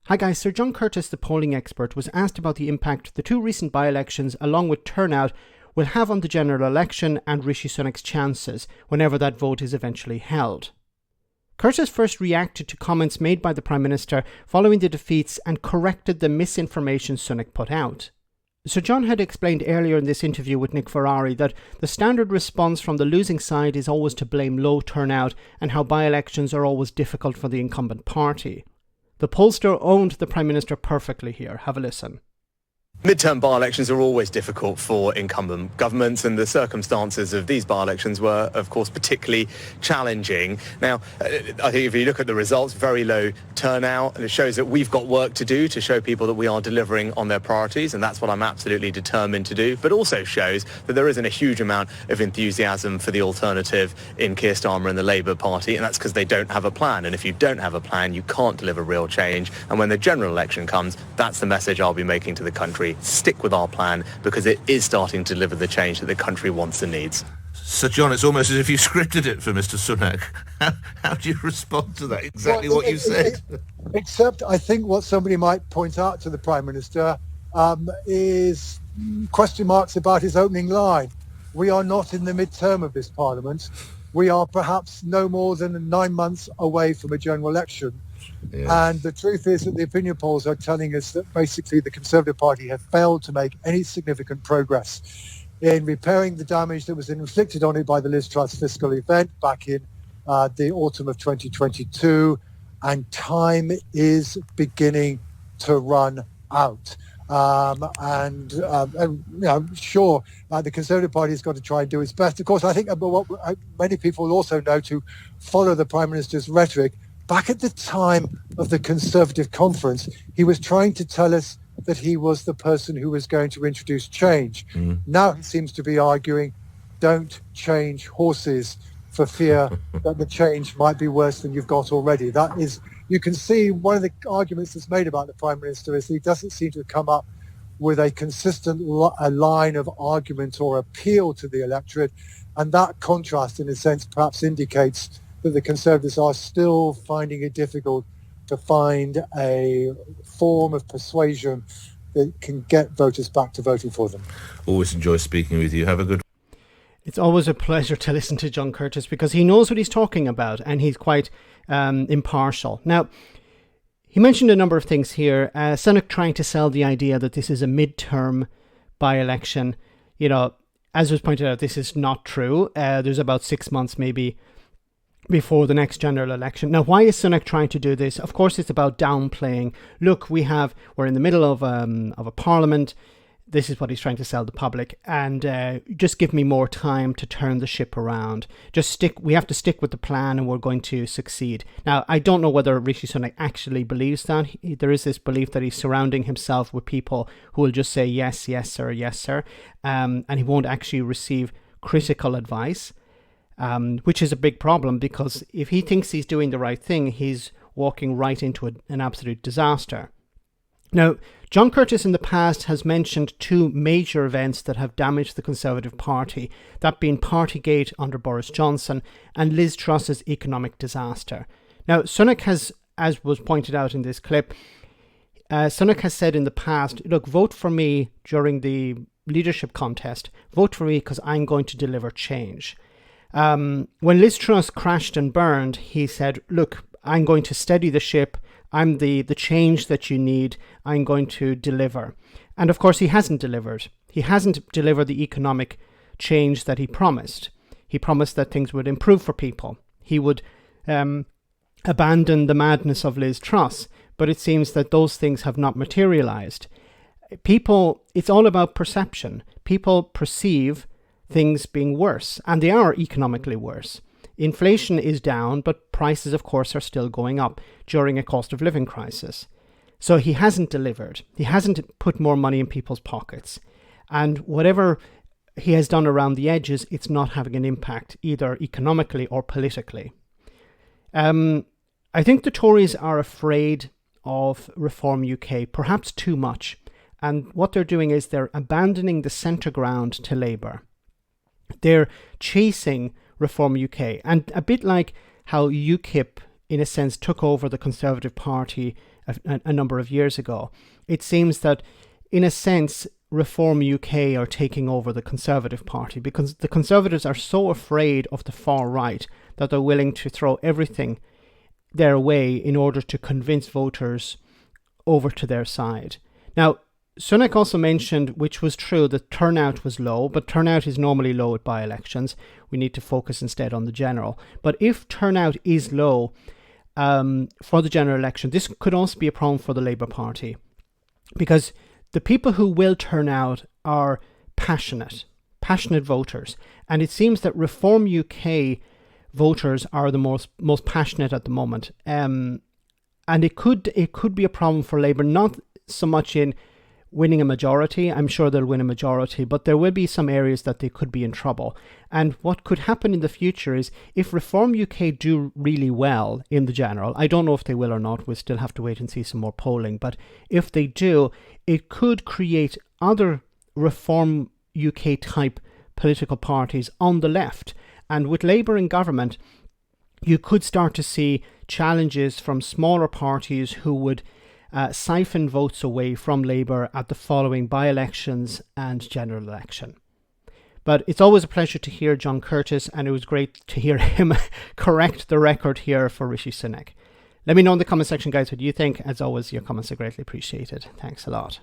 Hi guys, Sir John Curtice, the polling expert, was asked about the impact the two recent by-elections, along with turnout, will have on the general election and Rishi Sunak's chances whenever that vote is eventually held. Curtice first reacted to comments made by the Prime Minister following the defeats and corrected the misinformation Sunak put out. Sir John had explained earlier in this interview with Nick Ferrari that the standard response from the losing side is always to blame low turnout and how by-elections are always difficult for the incumbent party. The pollster owned the Prime Minister perfectly here. Have a listen. Midterm by-elections are always difficult for incumbent governments, and the circumstances of these by-elections were, of course, particularly challenging. Now, I think if you look at the results, very low turnout, and it shows that we've got work to do to show people that we are delivering on their priorities, and that's what I'm absolutely determined to do, but also shows that there isn't a huge amount of enthusiasm for the alternative in Keir Starmer and the Labour Party, and that's because they don't have a plan. And if you don't have a plan, you can't deliver real change. And when the general election comes, that's the message I'll be making to the country. Stick with our plan, because it is starting to deliver the change that the country wants and needs. Sir John, it's almost as if you scripted it for Mr Sunak. How do you respond to that? Exactly what you said. Except I think what somebody might point out to the Prime Minister is question marks about his opening line. We are not in the midterm of this Parliament. We are perhaps no more than 9 months away from a general election. Yes. And the truth is that the opinion polls are telling us that basically the Conservative Party have failed to make any significant progress in repairing the damage that was inflicted on it by the Liz Truss fiscal event back in the autumn of 2022. And time is beginning to run out. Sure, the Conservative Party has got to try and do its best. Of course, I think what many people also know, to follow the Prime Minister's rhetoric, back at the time of the Conservative conference, he was trying to tell us that he was the person who was going to introduce change. Now he seems to be arguing, don't change horses for fear that the change might be worse than you've got already. That is, you can see one of the arguments that's made about the Prime Minister is he doesn't seem to come up with a consistent line of argument or appeal to the electorate. And that contrast, in a sense, perhaps indicates that the Conservatives are still finding it difficult to find a form of persuasion that can get voters back to voting for them. Always enjoy speaking with you. Have a good. It's always a pleasure to listen to John Curtice because he knows what he's talking about and he's quite impartial. Now, he mentioned a number of things here. Sunak trying to sell the idea that this is a midterm by-election. You know, as was pointed out, this is not true. There's about 6 months maybe before the next general election. Now, why is Sunak trying to do this? Of course, it's about downplaying. Look, we're in the middle of a parliament. This is what he's trying to sell the public. And just give me more time to turn the ship around. We have to stick with the plan and we're going to succeed. Now, I don't know whether Rishi Sunak actually believes that. There is this belief that he's surrounding himself with people who will just say, yes, yes, sir, yes, sir. And he won't actually receive critical advice. Which is a big problem, because if he thinks he's doing the right thing, he's walking right into an absolute disaster. Now, John Curtice in the past has mentioned two major events that have damaged the Conservative Party, that being Partygate under Boris Johnson and Liz Truss's economic disaster. Now, Sunak has, as was pointed out in this clip, Sunak has said in the past, look, vote for me during the leadership contest. Vote for me because I'm going to deliver change. When Liz Truss crashed and burned, he said, look, I'm going to steady the ship. I'm the change that you need. I'm going to deliver. And of course, he hasn't delivered. He hasn't delivered the economic change that he promised. He promised that things would improve for people. He would abandon the madness of Liz Truss. But it seems that those things have not materialized. It's all about perception. People perceive things being worse, and they are economically worse. Inflation is down, but prices, of course, are still going up during a cost of living crisis. So he hasn't delivered. He hasn't put more money in people's pockets. And whatever he has done around the edges, it's not having an impact either economically or politically. I think the Tories are afraid of Reform UK, perhaps too much. And what they're doing is they're abandoning the centre ground to Labour. They're chasing Reform UK. And a bit like how UKIP in a sense, took over the Conservative Party a number of years ago. It seems that, in a sense, Reform UK are taking over the Conservative Party because the Conservatives are so afraid of the far right that they're willing to throw everything their way in order to convince voters over to their side. Now, Sunak also mentioned, which was true, that turnout was low, but turnout is normally low at by-elections. We need to focus instead on the general. But if turnout is low for the general election, this could also be a problem for the Labour Party, because the people who will turn out are passionate voters. And it seems that Reform UK voters are the most passionate at the moment. And it could be a problem for Labour, not so much in winning a majority. I'm sure they'll win a majority, but there will be some areas that they could be in trouble. And what could happen in the future is, if Reform UK do really well in the general, I don't know if they will or not, we'll still have to wait and see some more polling, but if they do, it could create other Reform UK type political parties on the left. And with Labour in government, you could start to see challenges from smaller parties who would siphon votes away from Labour at the following by-elections and general election. But it's always a pleasure to hear John Curtice, and it was great to hear him correct the record here for Rishi Sunak. Let me know in the comment section, guys, what you think. As always, your comments are greatly appreciated. Thanks a lot.